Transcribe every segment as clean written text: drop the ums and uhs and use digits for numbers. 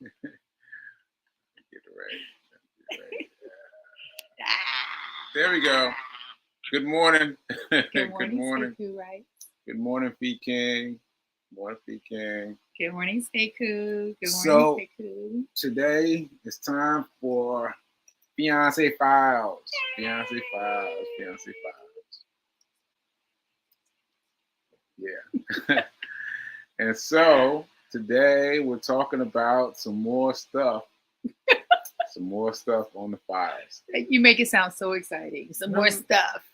Get it right. There we go. Good morning. Good Good morning, morning. Sekou, right? Good morning, Fee King. Morning, Fee King. Good morning, Sekou. Good So- morning, Sekou. Today it's time for Fiance Files. Fiance Files. Fiance Files. Yeah. And so today we're talking about some more stuff. Some more stuff on the files. You make it sound so exciting. Some more stuff.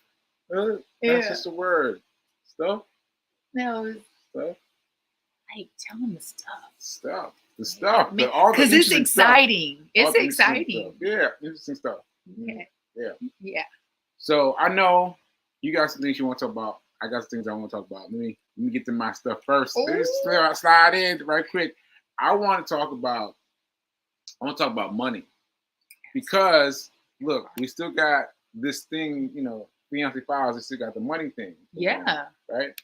That's Yeah. just a word. Stuff. No, it's Stuff. like tell them the stuff. Stuff. The stuff. I mean, all the because it's interesting stuff. exciting. All It's the interesting exciting. stuff. Yeah, interesting stuff. Okay. Yeah. Yeah. So I know you got some things you want to talk about. I got some things I want to talk about. Let me get to my stuff first. Let me slide in right quick. I want to talk about money. Because look, we still got this thing, Fiance Files, we still got the money thing. Yeah. Right?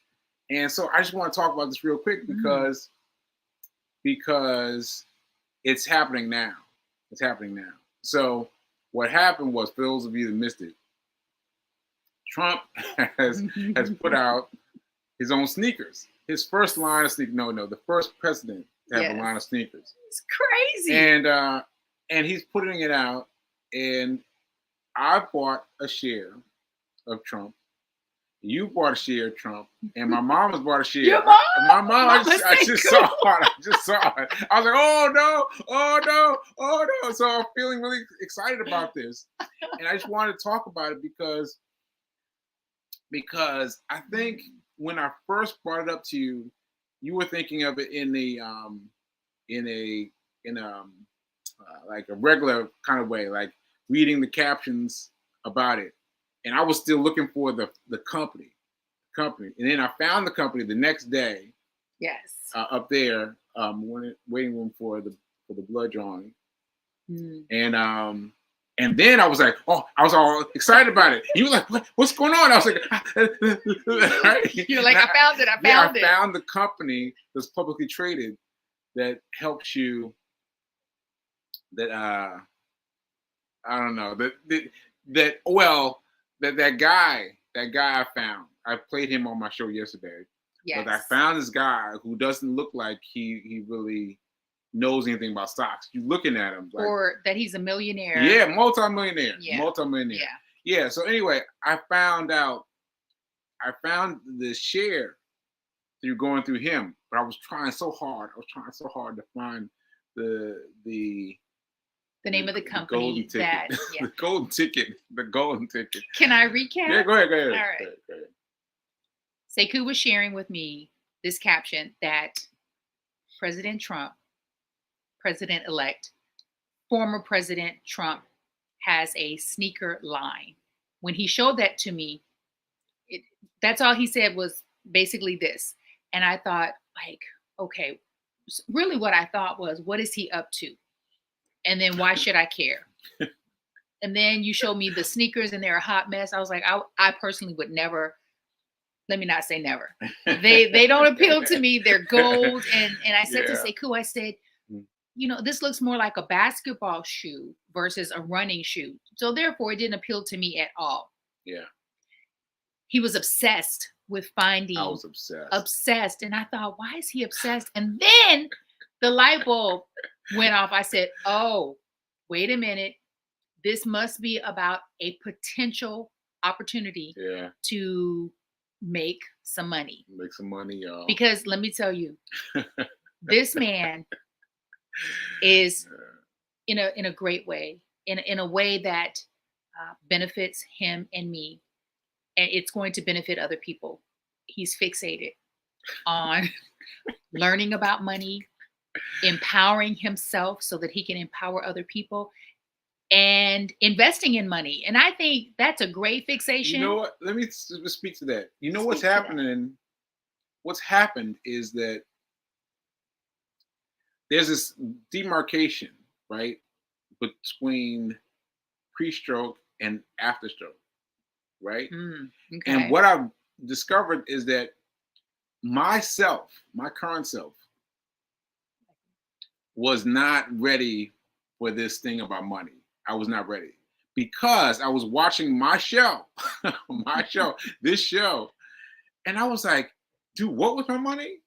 And so I just want to talk about this real quick because it's happening now. It's happening now. So what happened was, for those of you that missed it, Trump has put out his own sneakers. His first line of sneakers. No, the first president to have a line of sneakers. It's crazy. And he's putting it out, and I bought a share of Trump. You bought a share of Trump, and my mom has bought a share. Your mom? My mom, I just saw it. I just saw it. I was like, oh no. So I'm feeling really excited about this. And I just wanted to talk about it because I think when I first brought it up to you, you were thinking of it in like a regular kind of way, like reading the captions about it. And I was still looking for the company. And then I found the company the next day. Yes. Up there, waiting room for the blood drawing. And then I was like, I was all excited about it. You were like, what's going on? I was like, right? You're like, I found it. I found the company that's publicly traded that helps you. That I don't know that guy I found. I played him on my show yesterday. Yes. But I found this guy who doesn't look like he really knows anything about stocks. You're looking at him like, or that he's a millionaire. Yeah, multi-millionaire. Yeah. Multi-millionaire. Yeah. So anyway, I found the share through going through him, but I was trying so hard. To find the name of the company. The golden ticket. The golden ticket. Can I recap? Yeah, go ahead. All right. Go ahead. Sekou was sharing with me this caption that President Trump, President-elect, former President Trump has a sneaker line. When he showed that to me, that's all he said was basically this. And I thought, like, okay, really what I thought was, what is he up to? And then why should I care? And then you showed me the sneakers and they're a hot mess. I was like, I personally would never, let me not say never. They don't appeal to me. They're gold. And I said to Sekou, I said, this looks more like a basketball shoe versus a running shoe. So therefore it didn't appeal to me at all. Yeah. He was obsessed with finding. I was obsessed. Obsessed. And I thought, why is he obsessed? And then the light bulb went off. I said, oh, wait a minute. This must be about a potential opportunity to make some money. Make some money, y'all. Because let me tell you, this man is in a great way, in a way that benefits him and me. And it's going to benefit other people. He's fixated on learning about money, empowering himself so that he can empower other people, and investing in money. And I think that's a great fixation. You know what? Let me speak to that. You know what's happening? What's happened is that there's this demarcation, right, between pre-stroke and after-stroke, right? Okay. And what I've discovered is that my current self, was not ready for this thing about money. I was not ready because I was watching my show, this show, and I was like, "Do what with my money?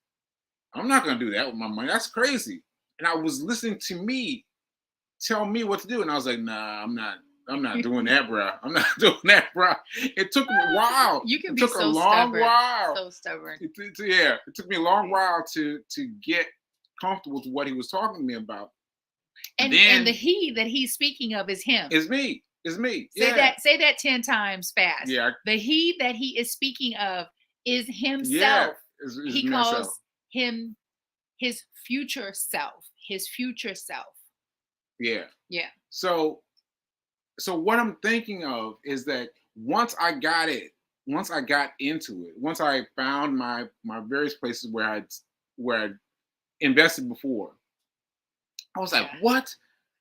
I'm not gonna do that with my money. That's crazy." And I was listening to me tell me what to do, and I was like, "Nah, I'm not. I'm not doing that, bro. I'm not doing that, bro." It took a while. You can It be took so a long stubborn. while. So stubborn. It took me a long while to get comfortable with what he was talking to me about. And Then the he that he's speaking of is him. it's me. It's me. Say that 10 times fast. Yeah. The he that he is speaking of is himself. Yeah. It's he myself. calls him his future self. His future self. Yeah. Yeah. So what I'm thinking of is that once I got into it, once I found my various places where I invested before, I was like, what?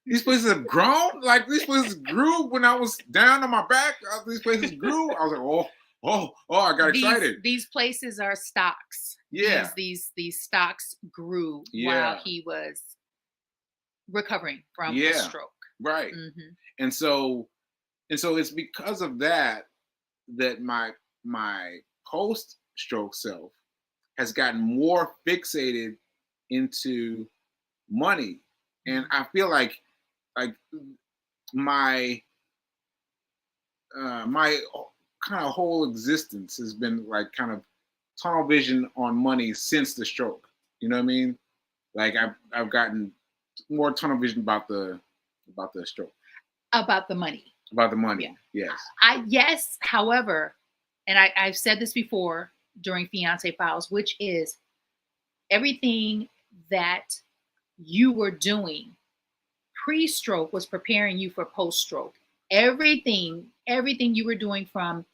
These places have grown? Like these places grew when I was down on my back. These places grew. I was like, oh, I got excited. These places are stocks. Yeah. These stocks grew while he was recovering from a stroke. Right. Mm-hmm. And so it's because of that my post-stroke self has gotten more fixated into money. And I feel like my my kind of whole existence has been like kind of tunnel vision on money since the stroke. You know what I mean? Like I've gotten more tunnel vision about the stroke. About the money. About the money. Yeah. Yes. Yes. However, and I've said this before during Fiance Files, which is everything that you were doing pre-stroke was preparing you for post-stroke. Everything you were doing, from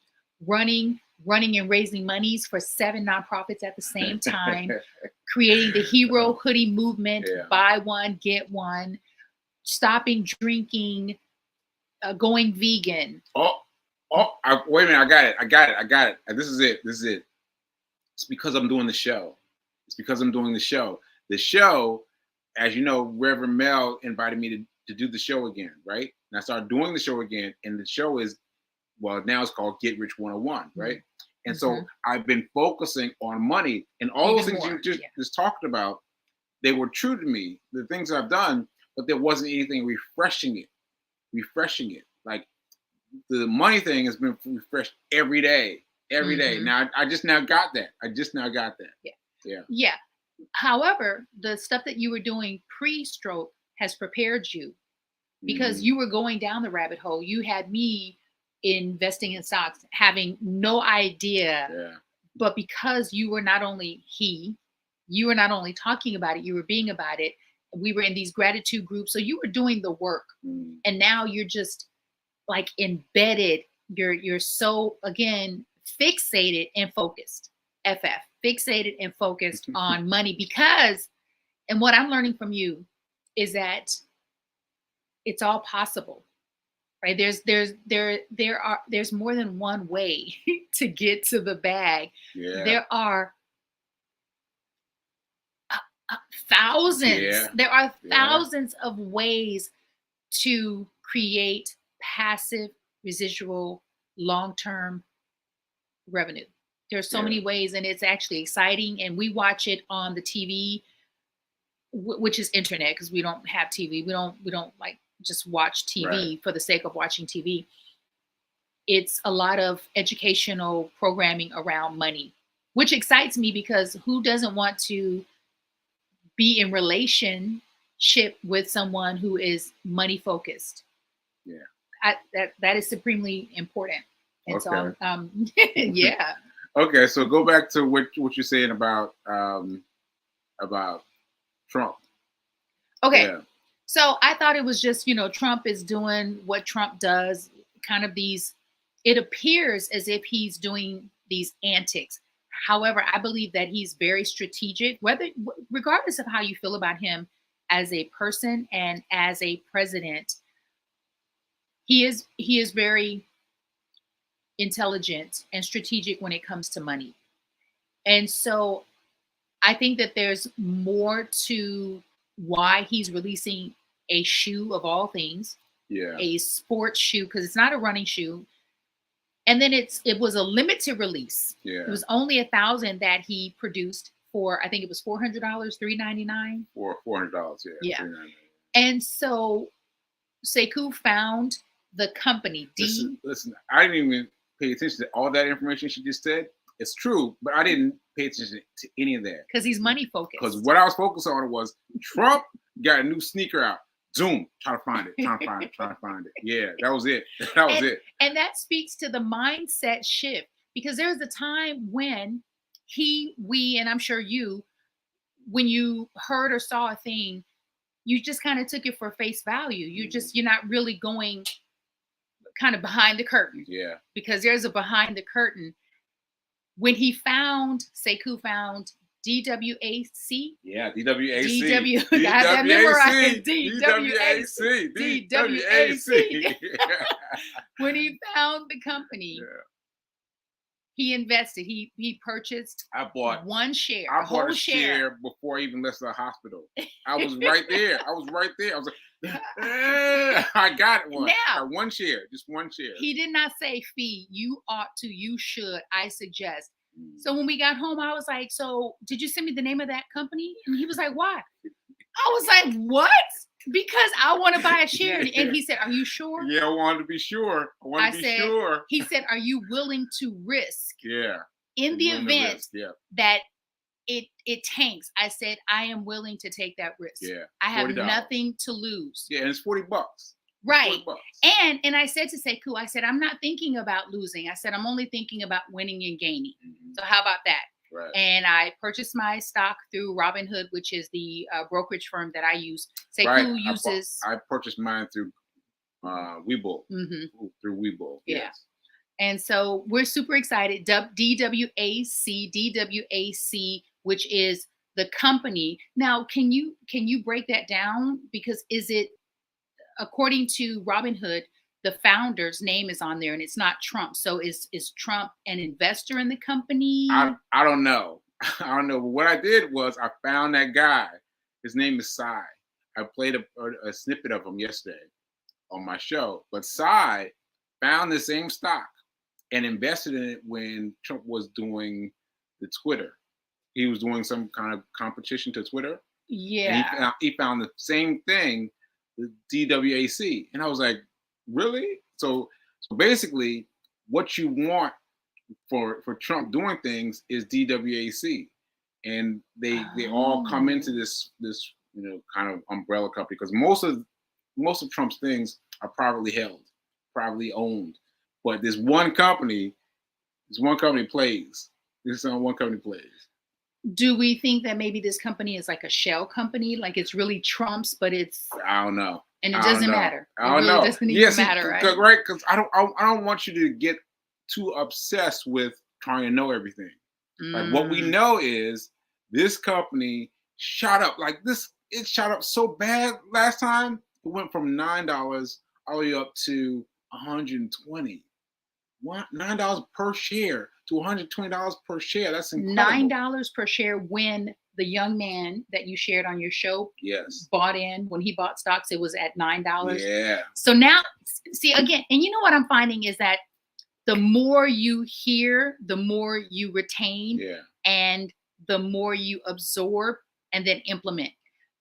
running and raising monies for 7 nonprofits at the same time, creating the hero hoodie movement, buy one, get one, stopping drinking, going vegan. Wait a minute. I got it. This is it. It's because I'm doing the show. The show, as you know, Reverend Mel invited me to do the show again, right? And I started doing the show again, and the show is, well, now it's called Get Rich 101, right? Mm-hmm. And so I've been focusing on money, and all those things you just talked about, they were true to me, the things I've done, but there wasn't anything refreshing it. Like the money thing has been refreshed every day. Now I just now got that. Yeah. However, the stuff that you were doing pre-stroke has prepared you, because you were going down the rabbit hole. You had me investing in stocks, having no idea, but because you were not only talking about it, you were being about it. We were in these gratitude groups, so you were doing the work, and now you're just like embedded. You're so, again, fixated and focused. Fixated and focused on money, because, and what I'm learning from you is that it's all possible, right? There's more than one way to get to the bag. There are thousands. There are thousands of ways to create passive, residual, long-term revenue. There's so many ways, and it's actually exciting. And we watch it on the TV, which is internet, because we don't have TV. We don't like just watch TV for the sake of watching TV. It's a lot of educational programming around money, which excites me, because who doesn't want to be in relationship with someone who is money focused? That is supremely important. And so Okay, so go back to what you're saying about Trump. Okay. So I thought it was just, Trump is doing what Trump does, kind of it appears as if he's doing these antics. However, I believe that he's very strategic, regardless of how you feel about him as a person and as a president. He is very intelligent and strategic when it comes to money. And so I think that there's more to why he's releasing a shoe of all things, a sports shoe, because it's not a running shoe. And then it was a limited release. Yeah. It was only 1,000 that he produced for, I think it was $400, $399. $400, yeah. $399. And so Sekou found the company. Listen, I didn't even pay attention to all that information she just said. It's true, but I didn't pay attention to any of that. Because he's money focused. Because what I was focused on was Trump got a new sneaker out. Zoom, trying to find it. Yeah, that was it. And that speaks to the mindset shift. Because there was a time when we, and I'm sure you, when you heard or saw a thing, you just kind of took it for face value. You're not really going kind of behind the curtain. Yeah. Because there's a behind the curtain. When Sekou found DWAC. Yeah, DWAC. DWAC. I have that memorized. DWAC. When he found the company, he invested. He purchased. I bought one share. I bought a share before I even left the hospital. I was right there. I was like, I got one. Now, one share, just one share. He did not say, "Fee, you ought to, you should, I suggest." So when we got home, I was like, "So did you send me the name of that company?" And he was like, "Why?" I was like, "What?" Because I want to buy a share. And he said, "Are you sure?" Yeah, I wanted to be sure. I said, sure. He said, "Are you willing to risk?" Yeah. In the event that it tanks, I said, "I am willing to take that risk. Yeah. I have nothing to lose." Yeah, and it's $40. Right. And I said to Sekou, I said, "I'm not thinking about losing. I said, I'm only thinking about winning and gaining." Mm-hmm. So how about that? Right. And I purchased my stock through Robinhood, which is the brokerage firm that I use. Sekou uses. I purchased mine through Webull. Mm-hmm. Through Webull. Yeah. Yes. And so we're super excited. DWAC, which is the company. Now, can you break that down? Because is it, according to Robinhood, the founder's name is on there and it's not Trump. So is Trump an investor in the company? I don't know. I don't know. But what I did was I found that guy. His name is Cy. I played a snippet of him yesterday on my show. But Cy found the same stock and invested in it when Trump was doing the Twitter. He was doing some kind of competition to Twitter. Yeah. And he found the same thing, the DWAC. And I was like, really? So basically, what you want for Trump doing things is DWAC. And they all come into this kind of umbrella company, because most of Trump's things are privately held, privately owned. But this one company plays. Do we think that maybe this company is like a shell company, like it's really Trump's, but it's, I don't know, and it doesn't matter. I don't know. It doesn't even matter, right? Right? Because I don't want you to get too obsessed with trying to know everything. Like what we know is this company shot up like this. It shot up so bad last time. It went from $9 all the way up to $120. What? $9 per share to $120 per share. That's incredible. $9 per share when the young man that you shared on your show bought in. When he bought stocks, it was at $9. Yeah. So now, see, again, and you know what I'm finding is that the more you hear, the more you retain, and the more you absorb and then implement.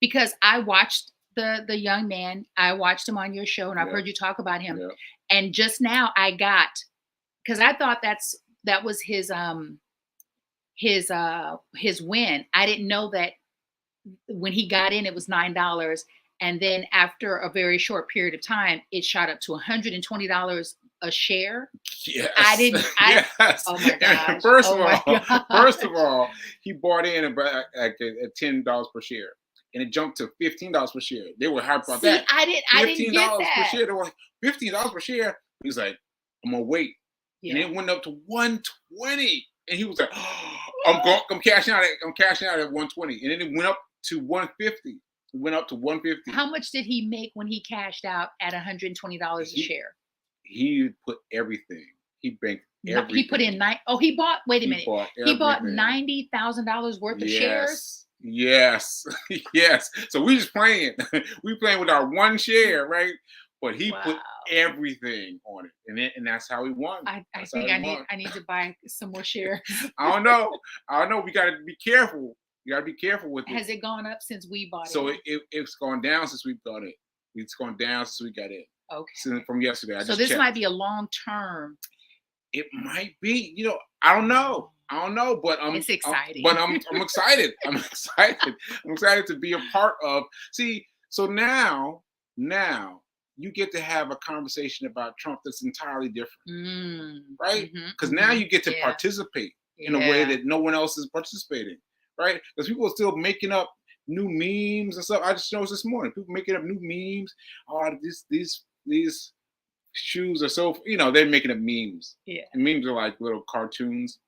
Because I watched the young man, I watched him on your show, and I've heard you talk about him. Yeah. And just now I got, because I thought that was his win. I didn't know that when he got in, it was $9, and then after a very short period of time, it shot up to $120 a share. Yes. Oh my gosh. First of all, he bought in about at $10 per share, and it jumped to $15 per share. They were hyped about that. I didn't get that. Per share. They were like, $15 per share. He was like, "I'm gonna wait." Yeah. And it went up to $120, and he was like, "I'm cashing out at $120," and then it went up to $150. It went up to $150. How much did he make when he cashed out at $120 a share? He put everything. He banked everything. He put in he bought. Wait a minute. He bought $90,000 worth of shares. Yes, yes. So we just playing. We playing with our one share, right? But he put Wow. everything on it, and that's how he won. I That's how think he won. I need to buy some more shares. I don't know. I don't know. We got to be careful. You got to be careful with it. Has it gone up since we bought So it? it's gone down since we got it. It's gone down since we got it. Okay. Since from yesterday. So this might be a long term. It might be. I don't know. I don't know, but It's exciting. I'm excited. I'm excited. I'm excited to be a part of. See, so now you get to have a conversation about Trump that's entirely different, right? Because now you get to participate in a way that no one else is participating, right? Because people are still making up new memes and stuff. I just noticed this morning people making up new memes. Oh, these shoes are so they're making up memes. Yeah, and memes are like little cartoons.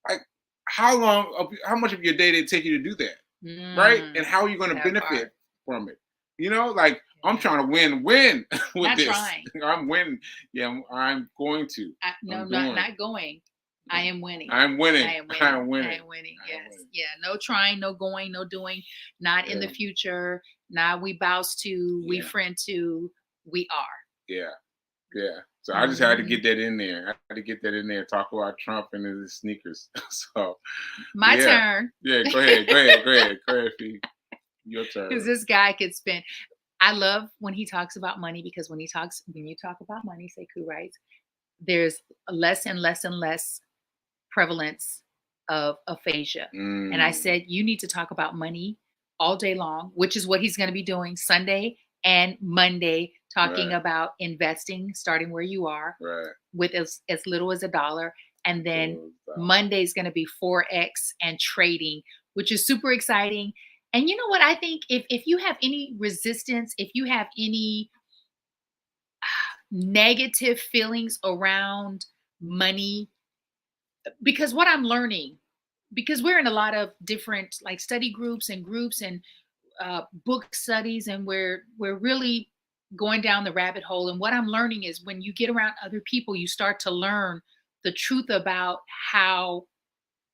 Like how much of your day did it take you to do that, right? And how are you going to benefit from it? I'm trying to win with not this. Trying. I'm winning. Yeah, I'm going to. Not going. I am winning. I'm winning. I am winning. I am winning. I am winning. Yes. Yeah. No trying, no going, no doing. Not in the future. Not we bows to, we friend to, we are. Yeah. Yeah. So I just had to get that in there. I had to get that in there. Talk about Trump and his sneakers. So my turn. Yeah. Go ahead, Fee. Your turn. Because this guy could spend. I love when he talks about money because when you talk about money, Sekou writes, there's less and less and less prevalence of aphasia. And I said, you need to talk about money all day long, which is what he's going to be doing Sunday and Monday, talking about investing, starting where you are with as little as $1. And then Monday's going to be Forex and trading, which is super exciting. And you know what? I think if you have any resistance, if you have any negative feelings around money, because what I'm learning, because we're in a lot of different like study groups and book studies, and we're really going down the rabbit hole. And what I'm learning is when you get around other people, you start to learn the truth about how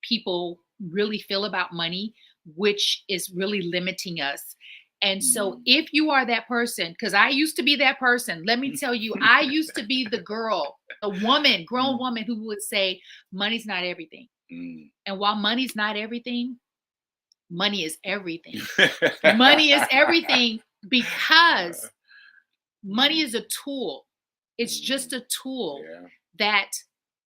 people really feel about money, which is really limiting us. And so if you are that person, because I used to be that person, let me tell you, I used to be the girl, a woman, grown woman who would say, money's not everything. And while money's not everything, money is everything. Money is everything because money is a tool. It's just a tool that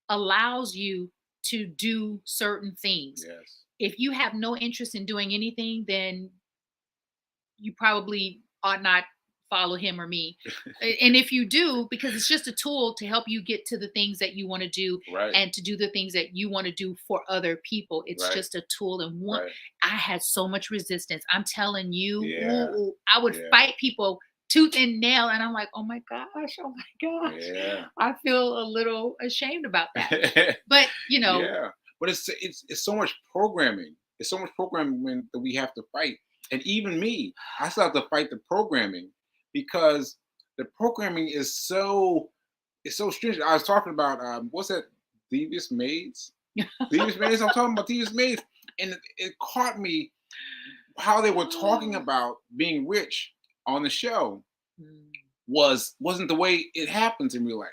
allows you to do certain things. Yes. If you have no interest in doing anything, then you probably ought not follow him or me. And if you do, because it's just a tool to help you get to the things that you want to do and to do the things that you want to do for other people. It's just a tool. And I had so much resistance. I'm telling you, I would fight people tooth and nail. And I'm like, oh my gosh. Yeah. I feel a little ashamed about that. But but it's so much programming. It's so much programming that we have to fight. And even me, I still have to fight the programming because the programming is so stringent. I was talking about what's that? Devious Maids. Devious Maids. I'm talking about Devious Maids, and it caught me how they were talking about being rich on the show wasn't the way it happens in real life.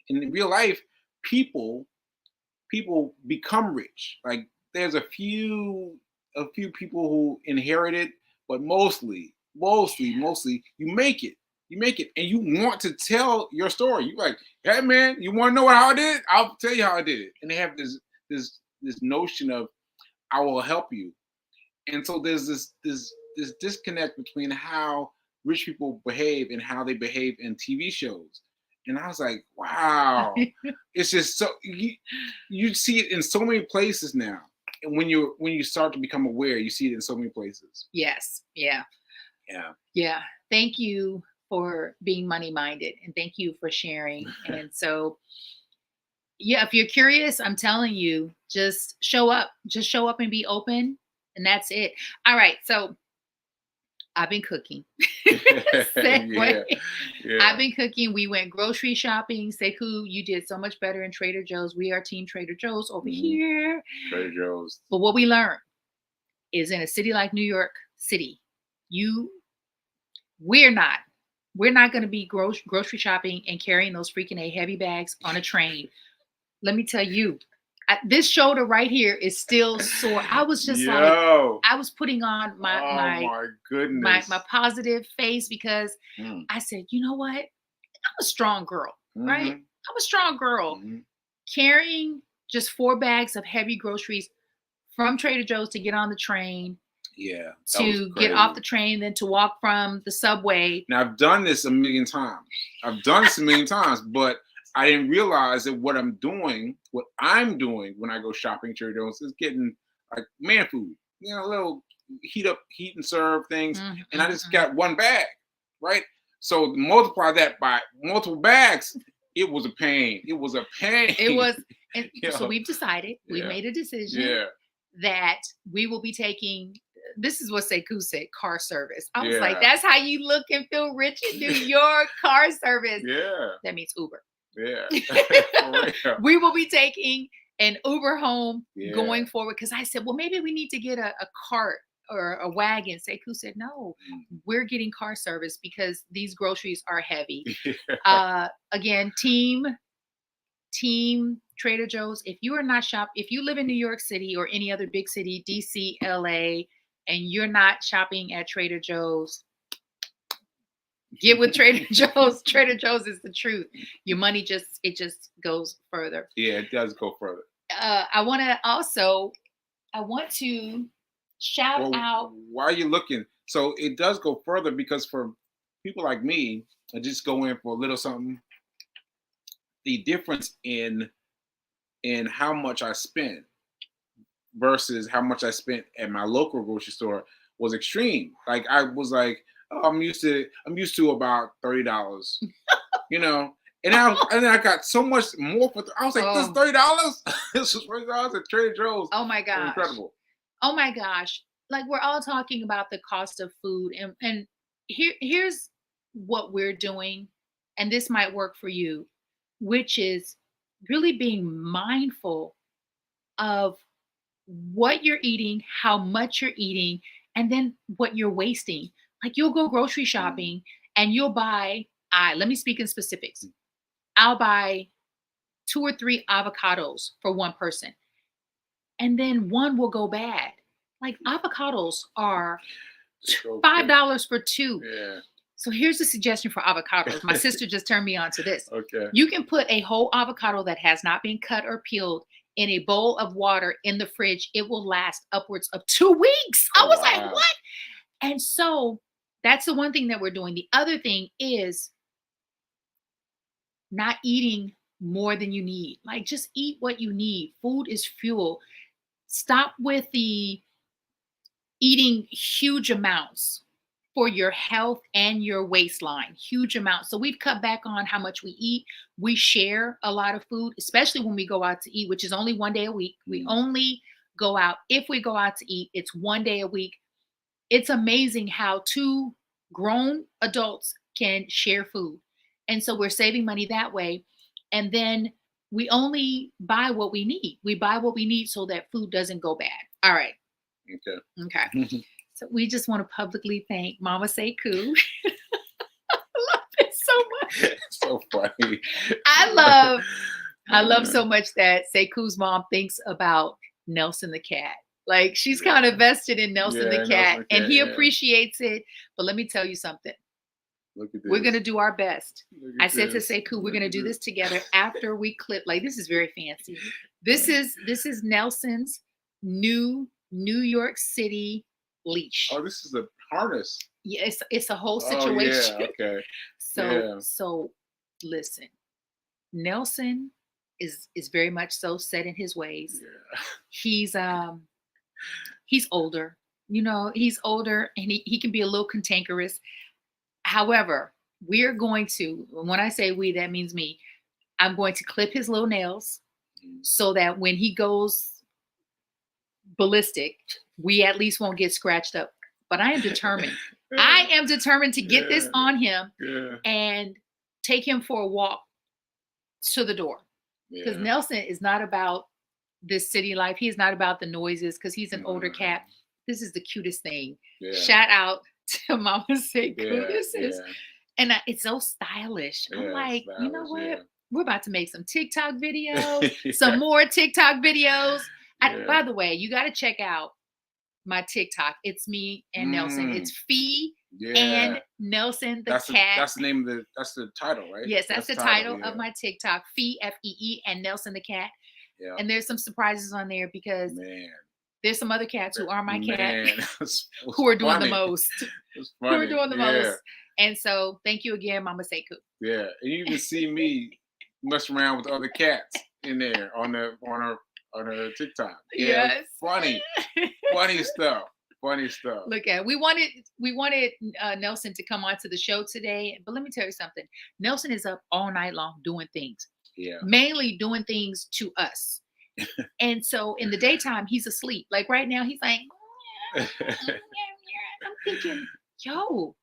In real life, people become rich. Like there's a few people who inherit it, but mostly you make it. You make it, and you want to tell your story. You're like, hey man, you want to know how I did it? I'll tell you how I did it. And they have this notion of I will help you. And so there's this disconnect between how rich people behave and how they behave in TV shows. And I was like, wow, it's just so you see it in so many places now. And when you start to become aware, you see it in so many places. Yes. Yeah. Thank you for being money minded, and thank you for sharing. And so, if you're curious, I'm telling you, just show up and be open, and that's it. All right. So I've been cooking. I've been cooking. We went grocery shopping. Sekou, you did so much better in Trader Joe's. We are Team Trader Joe's over here. Trader Joe's. But what we learned, is in a city like New York City, we're not going to be grocery shopping and carrying those freaking heavy bags on a train. Let me tell you, this shoulder right here is still sore. I was just like, I was putting on my goodness, my positive face, because I said, you know what? I'm a strong girl, right? I'm a strong girl. Carrying just 4 bags of heavy groceries from Trader Joe's to get on the train. Yeah. To get off the train, then to walk from the subway. Now, I've done this a million times. But I didn't realize that what I'm doing when I go shopping at Trader Joe's is getting like man food, you know, a little heat and serve things. And I just got 1 bag, right? So multiply that by multiple bags. It was a pain. It was. And so we've decided, we made a decision that we will be taking, this is what Sekou said, car service. I was like, that's how you look and feel rich in New York, car service. Yeah. That means Uber. Yeah. We will be taking an Uber home going forward, because I said, well, maybe we need to get a cart or a wagon. Sekou said, no, we're getting car service because these groceries are heavy. Again, team Trader Joe's. If you are not if you live in New York City or any other big city, DC, LA, and you're not shopping at Trader Joe's, get with Trader Joe's. Trader Joe's is the truth. Your money just goes further. Yeah, it does go further. I want to shout out. Why are you looking? So it does go further because for people like me, I just go in for a little something. The difference in how much I spend versus how much I spent at my local grocery store was extreme. Like I was like, oh, I'm used to about $30, you know. And then I got so much more for. I was like, this is $30. This is $30 at Trader Joe's. Oh my gosh, incredible! Oh my gosh, like we're all talking about the cost of food, and here's what we're doing, and this might work for you, which is really being mindful of what you're eating, how much you're eating, and then what you're wasting. Like you'll go grocery shopping and you'll buy, let me speak in specifics. I'll buy 2 or 3 avocados for one person. And then one will go bad. Like avocados are $5 for 2. Yeah. So here's a suggestion for avocados. My sister just turned me on to this. Okay. You can put a whole avocado that has not been cut or peeled in a bowl of water in the fridge. It will last upwards of 2 weeks. I was like, what? And so that's the one thing that we're doing. The other thing is not eating more than you need. Like just eat what you need. Food is fuel. Stop with the eating huge amounts for your health and your waistline, huge amounts. So we've cut back on how much we eat. We share a lot of food, especially when we go out to eat, which is only 1 day a week. We only go out, if we go out to eat, it's 1 day a week. It's amazing how 2 grown adults can share food. And so we're saving money that way. And then we only buy what we need. We buy what we need so that food doesn't go bad. All right. Okay. So we just want to publicly thank Mama Sekou. I love it so much. It's so funny. I love so much that Sekou's mom thinks about Nelson the cat. Like she's kind of vested in Nelson the cat, and he appreciates it. But let me tell you something. Look at this. We're gonna do our best. I said to Sekou, we're gonna do this together after we clip. Like this is very fancy. This is Nelson's new New York City leash. Oh, this is a harness. Yeah, it's a whole situation. Oh, yeah, okay. So listen, Nelson is very much so set in his ways. Yeah. He's older. You know, he's older and he can be a little cantankerous. However, we're going to, when I say we, that means me, I'm going to clip his little nails so that when he goes ballistic, we at least won't get scratched up. But I am determined. I am determined to get this on him and take him for a walk to the door. Because Nelson is not about this city life. He's not about the noises because he's an older cat. this is the cutest thing. Yeah. Shout out to Mama Sekou. Yeah, This is, and it's so stylish. I'm Yeah, like, you know stylish, what? yeah. We're about to make some TikTok videos, Yeah. some more TikTok videos. Yeah. By the way, you got to check out my TikTok. It's me and Nelson. It's Fee and Nelson the cat. That's the name of that's the title, right? Yes, that's the title yeah. of my TikTok. Fee, Fee, and Nelson the cat. Yeah. And there's some surprises on there because there's some other cats who are my cat who are doing the most. Who are doing the most. And so thank you again, Mama Sekou. Yeah. And you can see me mess around with other cats in there on her TikTok. Yeah, yes. Funny stuff. Funny stuff. Look at we wanted Nelson to come onto the show today, but let me tell you something. Nelson is up all night long doing things. Yeah. Mainly doing things to us. And so in the daytime, he's asleep. Like right now, he's like, I'm thinking, yo,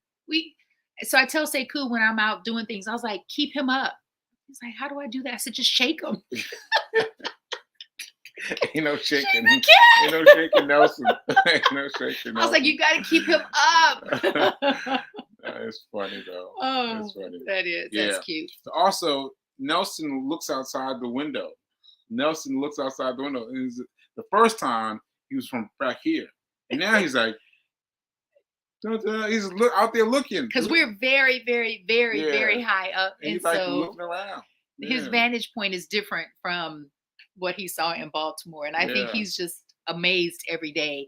so I tell Sekou when I'm out doing things, I was like, keep him up. He's like, how do I do that? I said, just shake him. Ain't no shaking. Ain't no shaking Nelson. Ain't no shaking Nelson. I was like, you got to keep him up. It's funny though. Oh, it's funny. That is. Yeah. That's cute. Also, Nelson looks outside the window. Nelson looks outside the window. And the first time he was from back here, and now he's like, he's out there looking. Because we're very, very, very, very high up, and he's like looking around. His vantage point is different from what he saw in Baltimore, and I think he's just amazed every day.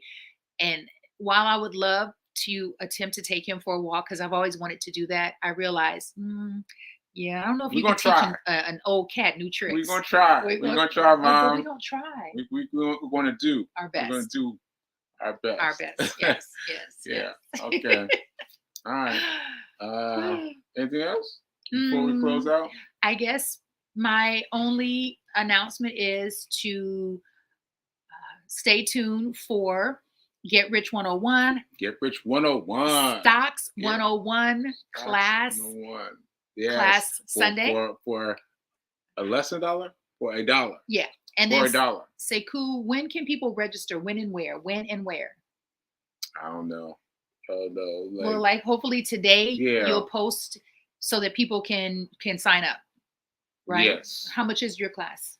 And while I would love to attempt to take him for a walk, because I've always wanted to do that, I realized, I don't know if you can teach him an old cat new tricks. We're gonna try. We're gonna try, Mom. We're gonna try. We're gonna do our best. We're gonna do our best. Our best. Yes. Yeah. Okay. All right. Anything else before we close out? I guess my only announcement is to stay tuned for Get Rich 101. Get Rich 101. Stocks 101 class. 101. Yes. Class Sunday. For a less than $1? For $1. Yeah. And for then $1. Sekou, when can people register? When and where? When and where? I don't know. Well, hopefully today you'll post so that people can sign up. Right? Yes. How much is your class?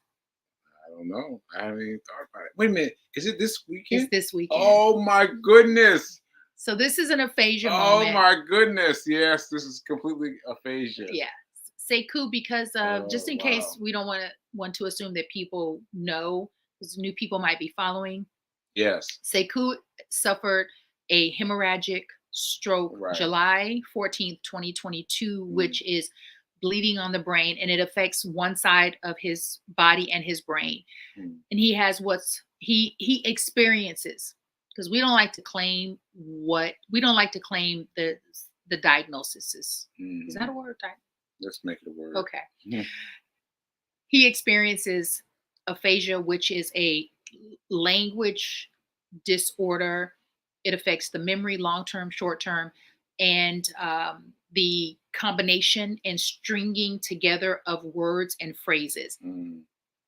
I don't know. I haven't even thought about it. Wait a minute. Is it this weekend? It's this weekend. Oh my goodness. So this is an aphasia moment. Oh my goodness. Yes, this is completely aphasia. Yeah. Sekou, because just in case we don't want to assume that people know, because new people might be following. Yes. Sekou suffered a hemorrhagic stroke July 14th, 2022, which is bleeding on the brain, and it affects one side of his body and his brain. And he has he experiences, because we don't like to claim the diagnosis. Is that a word? Let's make it a word. Okay. He experiences aphasia, which is a language disorder. It affects the memory, long-term, short-term, and the combination and stringing together of words and phrases.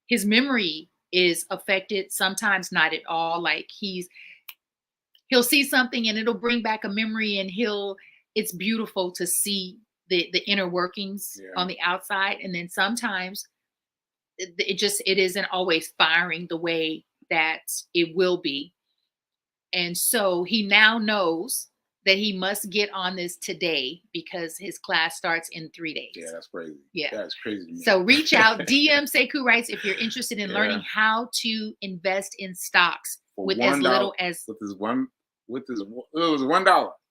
His memory is affected, sometimes not at all. Like he'll see something and it'll bring back a memory, and it's beautiful to see the inner workings on the outside. And then sometimes it isn't always firing the way that it will be. And so he now knows that he must get on this today because his class starts in 3 days. Yeah, that's crazy. Yeah. That's crazy. So reach out, DM Sekou Writes if you're interested in learning how to invest in stocks with as little as it was $1.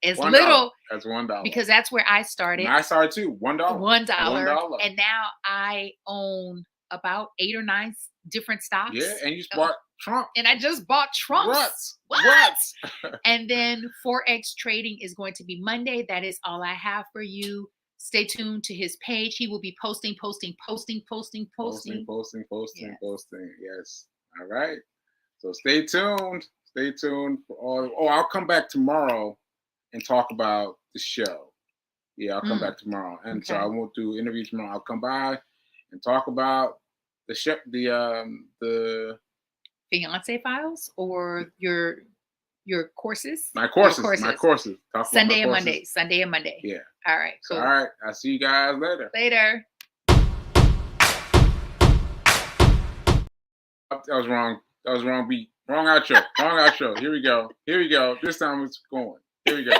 As little as $1. Because that's where I started. And I started too. $1. $1. And now I own about 8 or 9 different stocks. Yeah, and you bought Trump. And I just bought Trump. What? And then Forex trading is going to be Monday. That is all I have for you. Stay tuned to his page. He will be posting. Yes. All right. So stay tuned. Stay tuned for all. Oh, I'll come back tomorrow and talk about the show. Yeah, I'll come back tomorrow, and so I won't do interview tomorrow. I'll come by and talk about the show, the Fiance files, or your your courses. My courses. Your My courses. Talk Sunday about my and courses. Monday. Sunday and Monday. Yeah. All right. Cool. All right. I'll see you guys later. Later. That was wrong. That was wrong beat. Wrong outro. Wrong outro. Here we go. Here we go. This time it's going. Here we go.